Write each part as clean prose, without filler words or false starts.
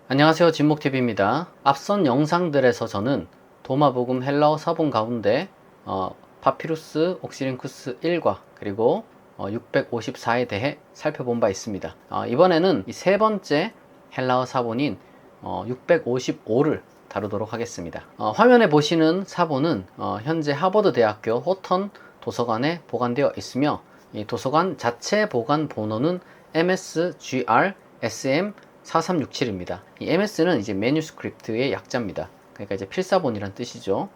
안녕하세요, 진목TV입니다. 앞선 영상들에서 저는 도마복음 헬라어 사본 가운데 파피루스 옥시링쿠스 1과 그리고 654에 대해 살펴본 바 있습니다. 이번에는 이 세 번째 헬라어 사본인 655를 다루도록 하겠습니다. 화면에 보시는 사본은 현재 하버드 대학교 호턴 도서관에 보관되어 있으며 이 도서관 자체 보관 번호는 MSGR SM 4367입니다. 이 MS는 이제 매뉴스크립트의 약자입니다. 그러니까 이제 필사본이란 뜻이죠.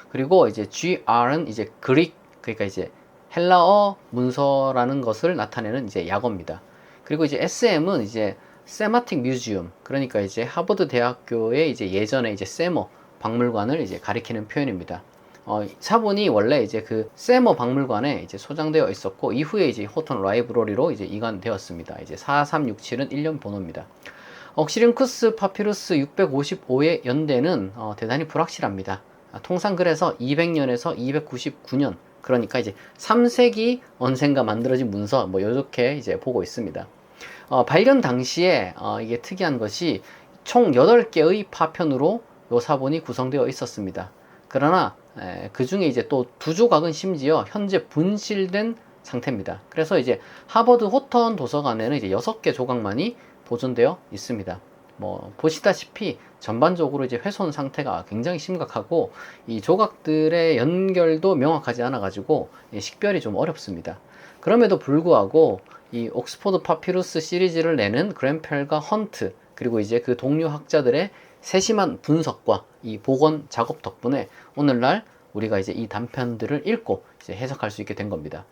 그리고 이제 GR은 이제 그릭, 그러니까 이제 헬라어 문서라는 것을 나타내는 이제 약어입니다. 그리고 이제 SM은 이제 세마틱 뮤지엄, 그러니까 이제 하버드 대학교의 이제 예전에 이제 세머 박물관을 이제 가리키는 표현입니다. 사본이 원래 이제 그 세머 박물관에 이제 소장되어 있었고, 이후에 이제 호턴 라이브러리로 이제 이관되었습니다. 이제 4367은 1년 번호입니다. 옥시링쿠스 파피루스 655의 연대는 대단히 불확실합니다. 통상 그래서 200년에서 299년, 그러니까 이제 3세기 언젠가 만들어진 문서, 뭐 이렇게 이제 보고 있습니다. 발견 당시에 이게 특이한 것이 총 8개의 파편으로 요 사본이 구성되어 있었습니다. 그러나 그 중에 이제 또 두 조각은 심지어 현재 분실된 상태입니다. 그래서 이제 하버드 호턴 도서관에는 이제 6개 조각만이 보존되어 있습니다. 뭐 보시다시피 전반적으로 이제 훼손 상태가 굉장히 심각하고, 이 조각들의 연결도 명확하지 않아 가지고 식별이 좀 어렵습니다. 그럼에도 불구하고 이 옥스포드 파피루스 시리즈를 내는 그랜펠과 헌트, 그리고 이제 그 동료 학자들의 세심한 분석과 이 복원 작업 덕분에 오늘날 우리가 이제 이 단편들을 읽고 이제 해석할 수 있게 된 겁니다.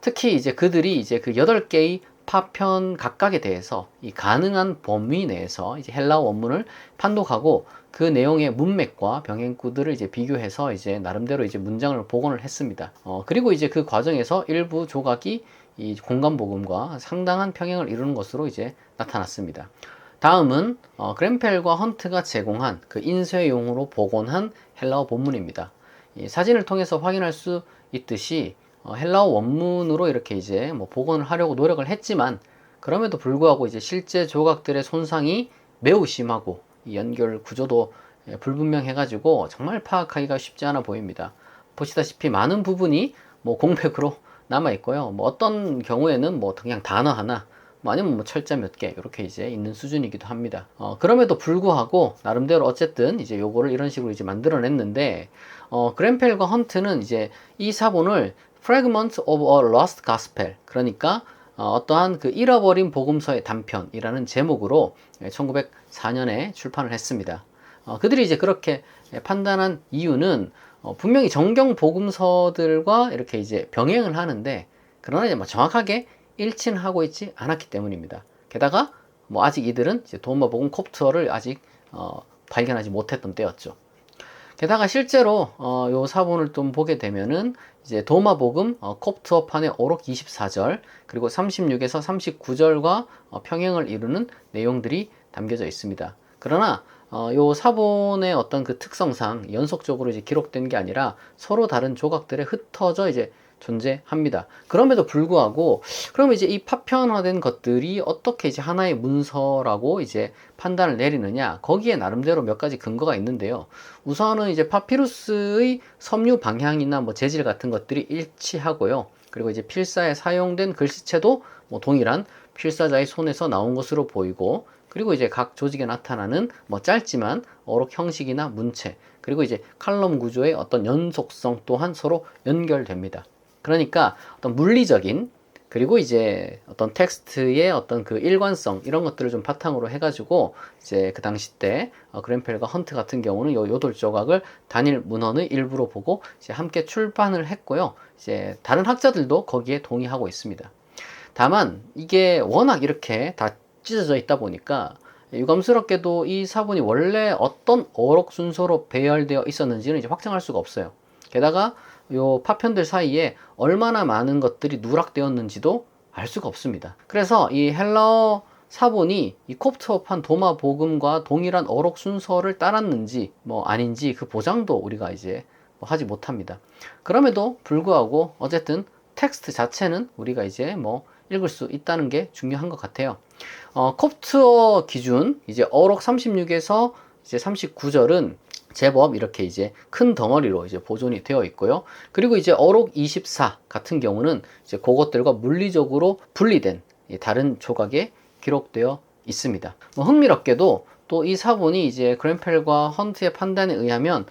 특히 이제 그들이 이제 그 8개의 파편 각각에 대해서 이 가능한 범위 내에서 이제 헬라어 원문을 판독하고 그 내용의 문맥과 병행구들을 이제 비교해서 이제 나름대로 이제 문장을 복원을 했습니다. 그리고 이제 그 과정에서 일부 조각이 이 공간복음과 상당한 평행을 이루는 것으로 이제 나타났습니다. 다음은 그랜펠과 헌트가 제공한 그 인쇄용으로 복원한 헬라어 본문입니다. 이 사진을 통해서 확인할 수 있듯이 헬라어 원문으로 이렇게 이제 뭐 복원을 하려고 노력을 했지만, 그럼에도 불구하고 이제 실제 조각들의 손상이 매우 심하고 이 연결 구조도 불분명해가지고 정말 파악하기가 쉽지 않아 보입니다. 보시다시피 많은 부분이 뭐 공백으로 남아 있고요. 뭐 어떤 경우에는 뭐 그냥 단어 하나, 뭐 아니면 뭐 철자 몇 개 이렇게 이제 있는 수준이기도 합니다. 그럼에도 불구하고 나름대로 어쨌든 이제 요거를 이런 식으로 이제 만들어냈는데, 그랜펠과 헌트는 이제 이 사본을 Fragments of a Lost Gospel, 그러니까 어떠한 그 잃어버린 복음서의 단편이라는 제목으로 1904년에 출판을 했습니다. 그들이 이제 그렇게 판단한 이유는 분명히 정경 복음서들과 이렇게 이제 병행을 하는데, 그러나 이제 뭐 정확하게 일치하고 있지 않았기 때문입니다. 게다가 뭐 아직 이들은 이제 도마복음 콥트어를 아직 발견하지 못했던 때였죠. 게다가 실제로 요 사본을 좀 보게 되면은 이제 도마복음 콥트어판의 오록 24절 그리고 36에서 39절과 평행을 이루는 내용들이 담겨져 있습니다. 그러나 요 사본의 어떤 그 특성상 연속적으로 이제 기록된 게 아니라 서로 다른 조각들에 흩어져 이제 존재합니다. 그럼에도 불구하고 그럼 이제 이 파편화된 것들이 어떻게 이제 하나의 문서라고 이제 판단을 내리느냐, 거기에 나름대로 몇 가지 근거가 있는데요. 우선은 이제 파피루스의 섬유 방향이나 뭐 재질 같은 것들이 일치하고요. 그리고 이제 필사에 사용된 글씨체도 뭐 동일한 필사자의 손에서 나온 것으로 보이고, 그리고 이제 각 조직에 나타나는 뭐 짧지만 어록 형식이나 문체, 그리고 이제 칼럼 구조의 어떤 연속성 또한 서로 연결됩니다. 그러니까 어떤 물리적인, 그리고 이제 어떤 텍스트의 어떤 그 일관성, 이런 것들을 좀 바탕으로 해가지고 이제 그 당시 때 그랜펠과 헌트 같은 경우는 요 8조각을 단일 문헌의 일부로 보고 이제 함께 출판을 했고요. 이제 다른 학자들도 거기에 동의하고 있습니다. 다만 이게 워낙 이렇게 다 찢어져 있다 보니까 유감스럽게도 이 사본이 원래 어떤 어록 순서로 배열되어 있었는지는 이제 확정할 수가 없어요. 게다가 요 파편들 사이에 얼마나 많은 것들이 누락되었는지도 알 수가 없습니다. 그래서 이 헬라어 사본이 이 콥트어판 도마 복음과 동일한 어록 순서를 따랐는지 뭐 아닌지 그 보장도 우리가 이제 뭐 하지 못합니다. 그럼에도 불구하고 어쨌든 텍스트 자체는 우리가 이제 뭐 읽을 수 있다는 게 중요한 것 같아요. 콥트어 기준 이제 어록 36에서 이제 39절은 제법 이렇게 이제 큰 덩어리로 이제 보존이 되어 있고요. 그리고 이제 어록 24 같은 경우는 이제 그것들과 물리적으로 분리된 다른 조각에 기록되어 있습니다. 흥미롭게도 또 이 사본이 이제 그랜펠과 헌트의 판단에 의하면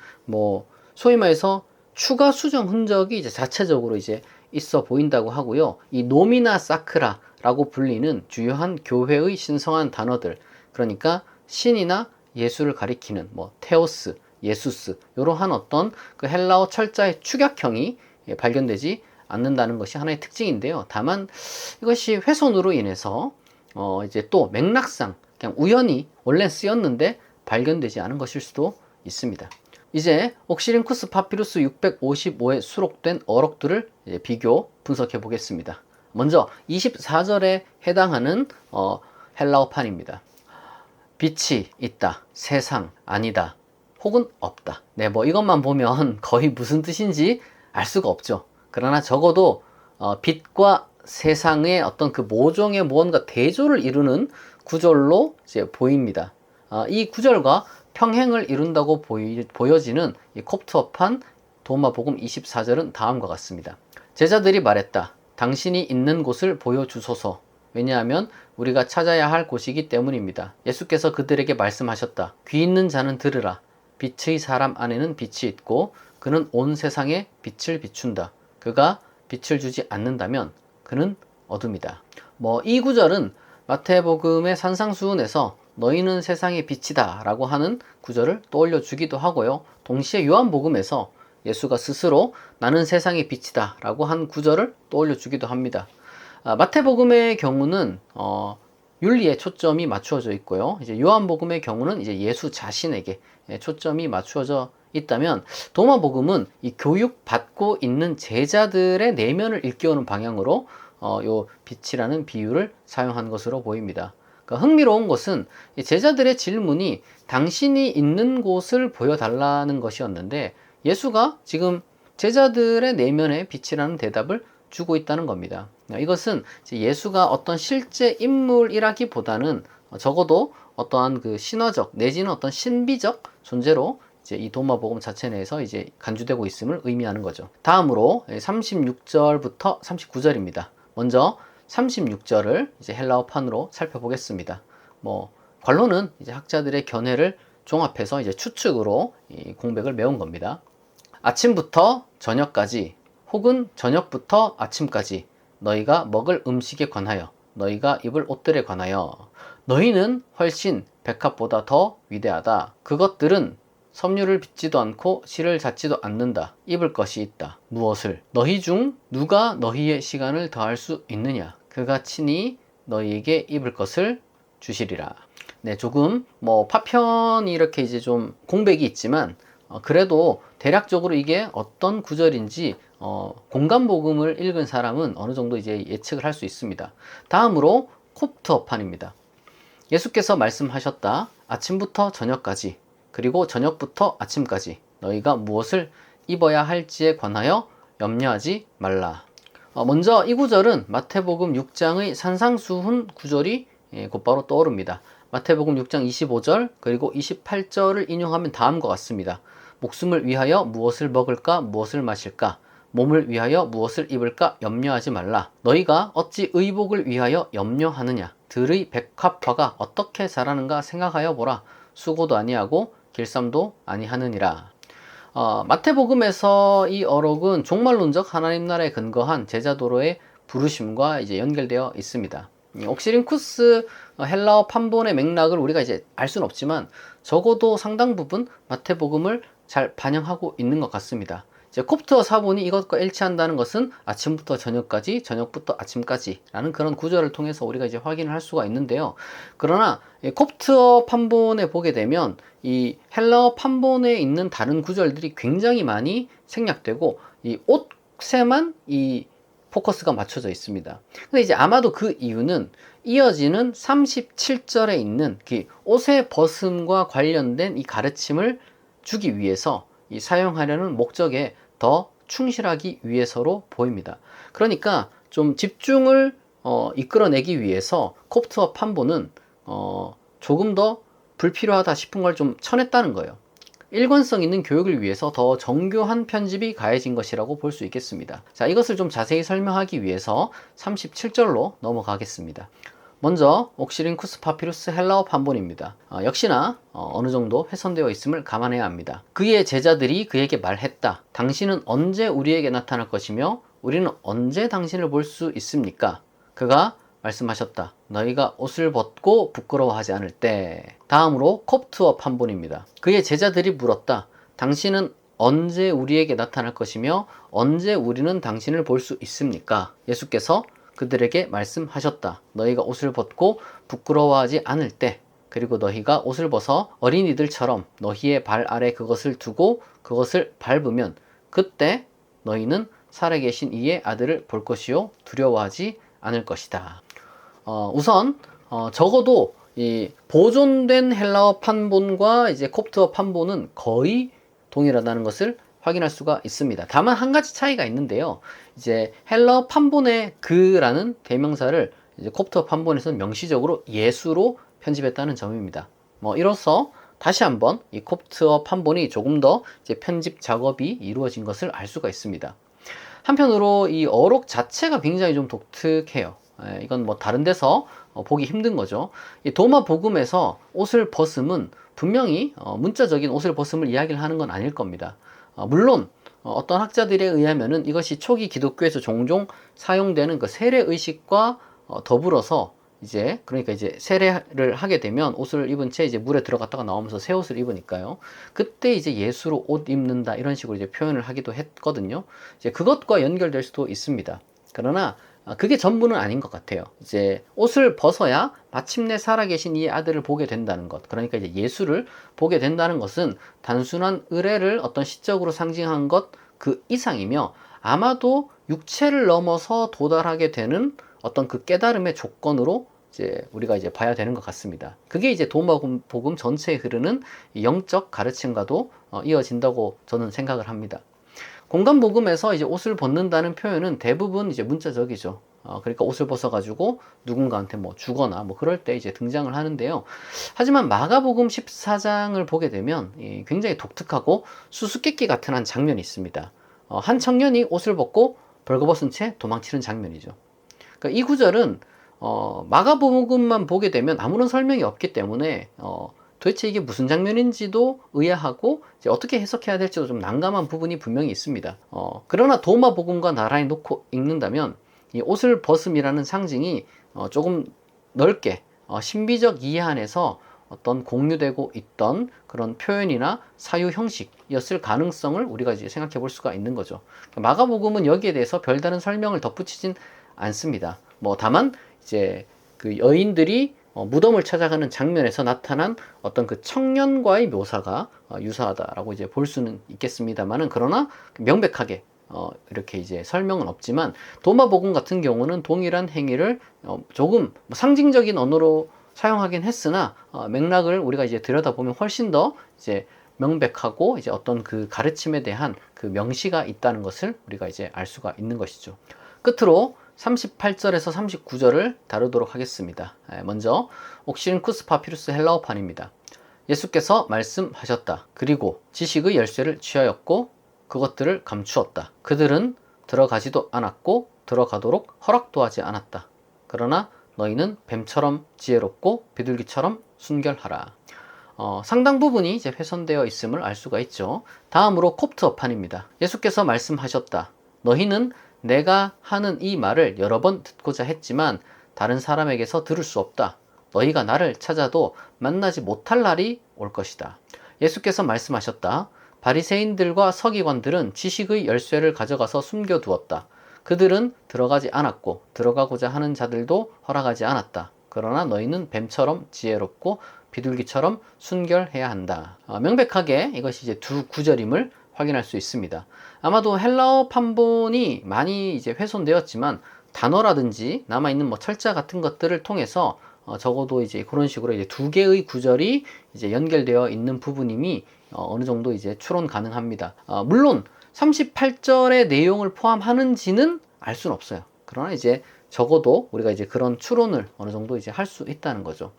소위 말해서 추가 수정 흔적이 이제 자체적으로 이제 있어 보인다고 하고요. 이 노미나 사크라라고 불리는 주요한 교회의 신성한 단어들, 그러니까 신이나 예수를 가리키는 테오스, 예수스 이러한 어떤 그 헬라어 철자의 축약형이 발견되지 않는다는 것이 하나의 특징인데요. 다만 이것이 훼손으로 인해서 이제 또 맥락상 그냥 우연히 원래 쓰였는데 발견되지 않은 것일 수도 있습니다. 이제 옥시린쿠스 파피루스 655에 수록된 어록들을 비교 분석해 보겠습니다. 먼저 24절에 해당하는 헬라어판입니다. 빛이 있다, 세상 아니다, 혹은 없다. 네, 이것만 보면 거의 무슨 뜻인지 알 수가 없죠. 그러나 적어도 빛과 세상의 어떤 그 모종의 무언가 대조를 이루는 구절로 이제 보입니다. 이 구절과 평행을 이룬다고 보여지는 이 콥트어판 도마복음 24절은 다음과 같습니다. 제자들이 말했다. 당신이 있는 곳을 보여주소서. 왜냐하면 우리가 찾아야 할 곳이기 때문입니다. 예수께서 그들에게 말씀하셨다. 귀 있는 자는 들으라. 빛의 사람 안에는 빛이 있고 그는 온 세상에 빛을 비춘다. 그가 빛을 주지 않는다면 그는 어둠이다. 이 구절은 마태복음의 산상수훈에서 너희는 세상의 빛이다 라고 하는 구절을 떠올려 주기도 하고요. 동시에 요한복음에서 예수가 스스로 나는 세상의 빛이다 라고 한 구절을 떠올려 주기도 합니다. 마태복음의 경우는 윤리에 초점이 맞추어져 있고요. 이제 요한복음의 경우는 이제 예수 자신에게 초점이 맞추어져 있다면 도마복음은 이 교육받고 있는 제자들의 내면을 일깨우는 방향으로 요 빛이라는 비유를 사용한 것으로 보입니다. 그러니까 흥미로운 것은 제자들의 질문이 당신이 있는 곳을 보여달라는 것이었는데 예수가 지금 제자들의 내면에 빛이라는 대답을 주고 있다는 겁니다. 이것은 예수가 어떤 실제 인물이라기보다는 적어도 어떠한 그 신화적 내지는 어떤 신비적 존재로 이제 이 도마복음 자체 내에서 이제 간주되고 있음을 의미하는 거죠. 다음으로 36절부터 39절입니다. 먼저 36절을 이제 헬라어판으로 살펴보겠습니다. 관론은 이제 학자들의 견해를 종합해서 이제 추측으로 이 공백을 메운 겁니다. 아침부터 저녁까지 혹은 저녁부터 아침까지 너희가 먹을 음식에 관하여 너희가 입을 옷들에 관하여 너희는 훨씬 백합보다 더 위대하다. 그것들은 섬유를 빚지도 않고 실을 잣지도 않는다. 입을 것이 있다. 무엇을? 너희 중 누가 너희의 시간을 더할 수 있느냐? 그가 친히 너희에게 입을 것을 주시리라. 네, 조금 파편이 이렇게 이제 좀 공백이 있지만 그래도 대략적으로 이게 어떤 구절인지 공간복음을 읽은 사람은 어느 정도 이제 예측을 할 수 있습니다. 다음으로 콥트어판입니다. 예수께서 말씀하셨다. 아침부터 저녁까지 그리고 저녁부터 아침까지 너희가 무엇을 입어야 할지에 관하여 염려하지 말라. 먼저 이 구절은 마태복음 6장의 산상수훈 구절이 곧바로 떠오릅니다. 마태복음 6장 25절 그리고 28절을 인용하면 다음과 같습니다. 목숨을 위하여 무엇을 먹을까 무엇을 마실까 몸을 위하여 무엇을 입을까 염려하지 말라. 너희가 어찌 의복을 위하여 염려하느냐. 들의 백합화가 어떻게 자라는가 생각하여 보라. 수고도 아니하고 길쌈도 아니하느니라. 마태복음에서 이 어록은 종말론적 하나님 나라에 근거한 제자도로의 부르심과 이제 연결되어 있습니다. 옥시린쿠스 헬라어 판본의 맥락을 우리가 이제 알 수는 없지만 적어도 상당 부분 마태복음을 잘 반영하고 있는 것 같습니다. 이제 콥트어 사본이 이것과 일치한다는 것은 아침부터 저녁까지, 저녁부터 아침까지 라는 그런 구절을 통해서 우리가 이제 확인을 할 수가 있는데요. 그러나 콥트어 판본에 보게 되면 이 헬라어 판본에 있는 다른 구절들이 굉장히 많이 생략되고 이 옷에만 이 포커스가 맞춰져 있습니다. 근데 이제 아마도 그 이유는 이어지는 37절에 있는 그 옷의 벗음과 관련된 이 가르침을 주기 위해서 이 사용하려는 목적에 더 충실하기 위해서로 보입니다. 그러니까 좀 집중을 이끌어내기 위해서 콥트와 판본은 조금 더 불필요하다 싶은 걸 좀 쳐냈다는 거예요. 일관성 있는 교육을 위해서 더 정교한 편집이 가해진 것이라고 볼 수 있겠습니다. 자, 이것을 좀 자세히 설명하기 위해서 37절로 넘어가겠습니다. 먼저 옥시링쿠스 파피루스 헬라어 판본입니다. 역시나 어느 정도 훼손되어 있음을 감안해야 합니다. 그의 제자들이 그에게 말했다. 당신은 언제 우리에게 나타날 것이며 우리는 언제 당신을 볼 수 있습니까? 그가 말씀하셨다. 너희가 옷을 벗고 부끄러워하지 않을 때. 다음으로 콥트어 판본입니다. 그의 제자들이 물었다. 당신은 언제 우리에게 나타날 것이며 언제 우리는 당신을 볼 수 있습니까? 예수께서 그들에게 말씀하셨다. 너희가 옷을 벗고 부끄러워하지 않을 때, 그리고 너희가 옷을 벗어 어린이들처럼 너희의 발 아래 그것을 두고 그것을 밟으면 그때 너희는 살아계신 이의 아들을 볼 것이요 두려워하지 않을 것이다. 우선 적어도 이 보존된 헬라어 판본과 이제 콥트어 판본은 거의 동일하다는 것을 확인할 수가 있습니다. 다만 한 가지 차이가 있는데요. 이제 헬라어 판본의 그라는 대명사를 이제 콥트어 판본에서는 명시적으로 예수로 편집했다는 점입니다. 이로써 다시 한번 이 콥트어 판본이 조금 더 이제 편집 작업이 이루어진 것을 알 수가 있습니다. 한편으로 이 어록 자체가 굉장히 좀 독특해요. 이건 뭐 다른 데서 보기 힘든 거죠. 이 도마 복음에서 옷을 벗음은 분명히 문자적인 옷을 벗음을 이야기를 하는 건 아닐 겁니다. 물론 어떤 학자들에 의하면은 이것이 초기 기독교에서 종종 사용되는 그 세례 의식과 더불어서 그러니까 이제 세례를 하게 되면 옷을 입은 채 이제 물에 들어갔다가 나오면서 새 옷을 입으니까요. 그때 이제 예수로 옷 입는다 이런 식으로 이제 표현을 하기도 했거든요. 이제 그것과 연결될 수도 있습니다. 그러나 그게 전부는 아닌 것 같아요. 이제 옷을 벗어야 마침내 살아계신 이 아들을 보게 된다는 것. 그러니까 이제 예수를 보게 된다는 것은 단순한 의례를 어떤 시적으로 상징한 것 그 이상이며 아마도 육체를 넘어서 도달하게 되는 어떤 그 깨달음의 조건으로 우리가 봐야 되는 것 같습니다. 그게 이제 도마복음 전체에 흐르는 영적 가르침과도 이어진다고 저는 생각을 합니다. 공간복음에서 이제 옷을 벗는다는 표현은 대부분 이제 문자적이죠. 그러니까 옷을 벗어가지고 누군가한테 뭐 주거나 뭐 그럴 때 이제 등장을 하는데요. 하지만 마가복음 14장을 보게 되면 굉장히 독특하고 수수께끼 같은 한 장면이 있습니다. 한 청년이 옷을 벗고 벌거벗은 채 도망치는 장면이죠. 그러니까 이 구절은 마가복음만 보게 되면 아무런 설명이 없기 때문에 도대체 이게 무슨 장면인지도 의아하고 이제 어떻게 해석해야 될지도 좀 난감한 부분이 분명히 있습니다. 그러나 도마복음과 나란히 놓고 읽는다면 이 옷을 벗음이라는 상징이 조금 넓게 신비적 이해 안에서 어떤 공유되고 있던 그런 표현이나 사유 형식이었을 가능성을 우리가 이제 생각해 볼 수가 있는 거죠. 마가복음은 여기에 대해서 별다른 설명을 덧붙이진 않습니다. 다만 이제 그 여인들이 무덤을 찾아가는 장면에서 나타난 어떤 그 청년과의 묘사가 유사하다라고 이제 볼 수는 있겠습니다만은, 그러나 명백하게 이렇게 이제 설명은 없지만 도마복음 같은 경우는 동일한 행위를 조금 상징적인 언어로 사용하긴 했으나 맥락을 우리가 이제 들여다보면 훨씬 더 이제 명백하고 이제 어떤 그 가르침에 대한 그 명시가 있다는 것을 우리가 이제 알 수가 있는 것이죠. 끝으로 38절에서 39절을 다루도록 하겠습니다. 먼저 옥시링쿠스 파피루스 헬라어판입니다. 예수께서 말씀하셨다. 그리고 지식의 열쇠를 취하였고 그것들을 감추었다. 그들은 들어가지도 않았고 들어가도록 허락도 하지 않았다. 그러나 너희는 뱀처럼 지혜롭고 비둘기처럼 순결하라. 상당 부분이 이제 훼손되어 있음을 알 수가 있죠. 다음으로 콥트어판입니다. 예수께서 말씀하셨다. 너희는 내가 하는 이 말을 여러 번 듣고자 했지만 다른 사람에게서 들을 수 없다. 너희가 나를 찾아도 만나지 못할 날이 올 것이다. 예수께서 말씀하셨다. 바리새인들과 서기관들은 지식의 열쇠를 가져가서 숨겨두었다. 그들은 들어가지 않았고 들어가고자 하는 자들도 허락하지 않았다. 그러나 너희는 뱀처럼 지혜롭고 비둘기처럼 순결해야 한다. 명백하게 이것이 이제 두 구절임을 확인할 수 있습니다. 아마도 헬라어 판본이 많이 이제 훼손되었지만 단어라든지 남아있는 철자 같은 것들을 통해서 적어도 이제 그런 식으로 이제 두 개의 구절이 이제 연결되어 있는 부분임이 어느 정도 이제 추론 가능합니다. 물론 38절의 내용을 포함하는지는 알 수는 없어요. 그러나 이제 적어도 우리가 이제 그런 추론을 어느 정도 이제 할 수 있다는 거죠.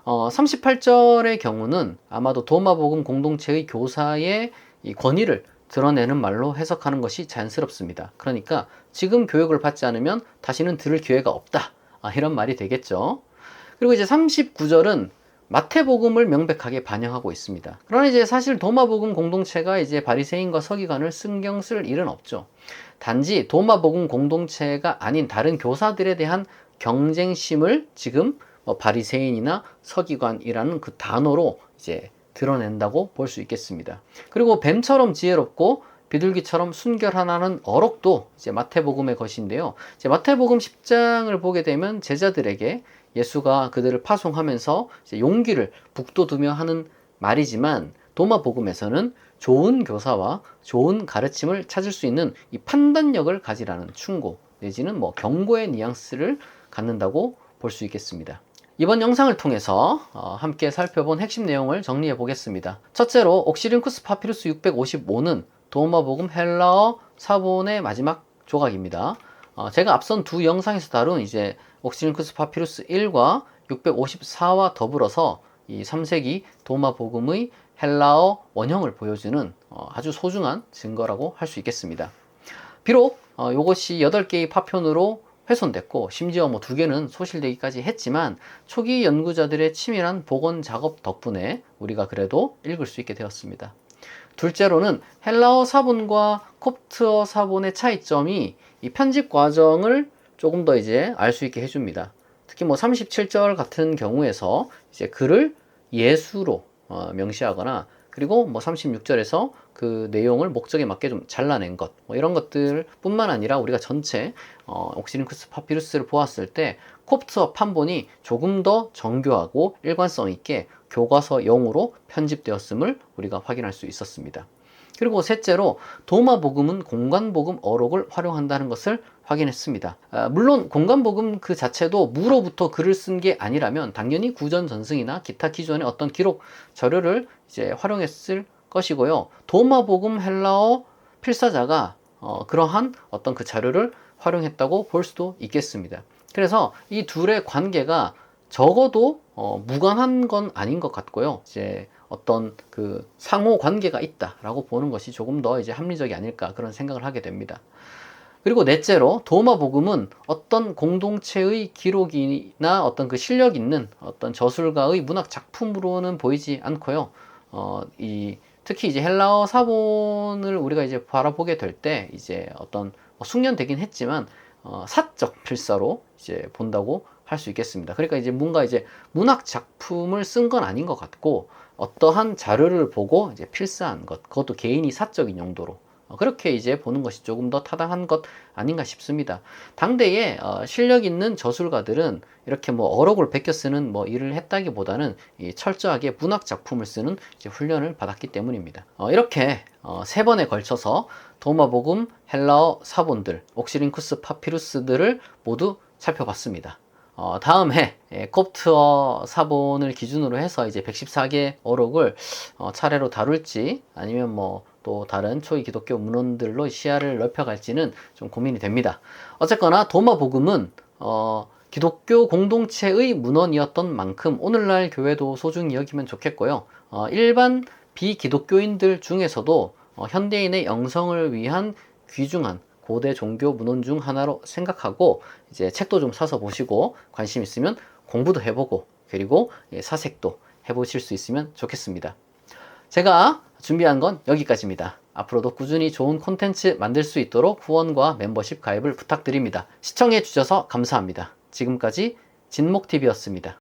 38절의 경우는 아마도 도마복음 공동체의 교사의 이 권위를 드러내는 말로 해석하는 것이 자연스럽습니다. 그러니까 지금 교육을 받지 않으면 다시는 들을 기회가 없다. 이런 말이 되겠죠. 그리고 이제 39절은 마태복음을 명백하게 반영하고 있습니다. 그러나 이제 사실 도마복음 공동체가 이제 바리새인과 서기관을 신경 쓸 일은 없죠. 단지 도마복음 공동체가 아닌 다른 교사들에 대한 경쟁심을 지금 바리새인이나 서기관이라는 그 단어로 이제 드러낸다고 볼 수 있겠습니다. 그리고 뱀처럼 지혜롭고 비둘기처럼 순결하다는 어록도 이제 마태복음의 것인데요. 이제 마태복음 10장을 보게 되면 제자들에게 예수가 그들을 파송하면서 이제 용기를 북돋우며 하는 말이지만 도마복음에서는 좋은 교사와 좋은 가르침을 찾을 수 있는 이 판단력을 가지라는 충고 내지는 경고의 뉘앙스를 갖는다고 볼 수 있겠습니다. 이번 영상을 통해서 함께 살펴본 핵심 내용을 정리해 보겠습니다. 첫째로 옥시림쿠스 파피루스 655는 도마복음 헬라어 사본의 마지막 조각입니다. 제가 앞선 두 영상에서 다룬 이제 옥시림쿠스 파피루스 1과 654와 더불어서 이 3세기 도마복음의 헬라어 원형을 보여주는 아주 소중한 증거라고 할 수 있겠습니다. 비록 이것이 8개의 파편으로 훼손됐고 심지어 2개는 소실되기까지 했지만 초기 연구자들의 치밀한 복원 작업 덕분에 우리가 그래도 읽을 수 있게 되었습니다. 둘째로는 헬라어 사본과 콥트어 사본의 차이점이 이 편집 과정을 조금 더 이제 알 수 있게 해줍니다. 특히 37절 같은 경우에서 이제 글을 예수로 명시하거나 그리고 36절에서 그 내용을 목적에 맞게 좀 잘라낸 것 이런 것들 뿐만 아니라 우리가 전체 옥시림쿠스 파피루스를 보았을 때 콥트어 판본이 조금 더 정교하고 일관성 있게 교과서용으로 편집되었음을 우리가 확인할 수 있었습니다. 그리고 셋째로 도마복음은 공관복음 어록을 활용한다는 것을 확인했습니다. 물론 공관복음 그 자체도 무로부터 글을 쓴 게 아니라면 당연히 구전 전승이나 기타 기존의 어떤 기록 자료를 이제 활용했을 것이고요. 도마복음 헬라어 필사자가 그러한 어떤 그 자료를 활용했다고 볼 수도 있겠습니다. 그래서 이 둘의 관계가 적어도 무관한 건 아닌 것 같고요. 이제 어떤 그 상호 관계가 있다라고 보는 것이 조금 더 이제 합리적이 아닐까 그런 생각을 하게 됩니다. 그리고 넷째로 도마복음은 어떤 공동체의 기록이나 어떤 그 실력 있는 어떤 저술가의 문학 작품으로는 보이지 않고요. 특히 이제 헬라어 사본을 우리가 이제 바라보게 될 때 이제 어떤 숙련되긴 했지만 사적 필사로 이제 본다고 할 수 있겠습니다. 그러니까 이제 뭔가 이제 문학 작품을 쓴 건 아닌 것 같고 어떠한 자료를 보고 이제 필사한 것, 그것도 개인이 사적인 용도로 그렇게 이제 보는 것이 조금 더 타당한 것 아닌가 싶습니다. 당대에 실력 있는 저술가들은 이렇게 어록을 베껴 쓰는 일을 했다기보다는 철저하게 문학 작품을 쓰는 이제 훈련을 받았기 때문입니다. 이렇게 3번에 걸쳐서 도마복음 헬라어 사본들, 옥시림쿠스 파피루스들을 모두 살펴봤습니다. 다음에 콥트어 사본을 기준으로 해서 이제 114개 어록을 차례로 다룰지 아니면 또 다른 초기 기독교 문헌들로 시야를 넓혀갈지는 좀 고민이 됩니다. 어쨌거나 도마복음은 기독교 공동체의 문헌이었던 만큼 오늘날 교회도 소중히 여기면 좋겠고요. 일반 비기독교인들 중에서도 현대인의 영성을 위한 귀중한 고대 종교 문헌 중 하나로 생각하고 이제 책도 좀 사서 보시고 관심 있으면 공부도 해보고 그리고 사색도 해보실 수 있으면 좋겠습니다. 제가 준비한 건 여기까지입니다. 앞으로도 꾸준히 좋은 콘텐츠 만들 수 있도록 후원과 멤버십 가입을 부탁드립니다. 시청해 주셔서 감사합니다. 지금까지 진목TV였습니다.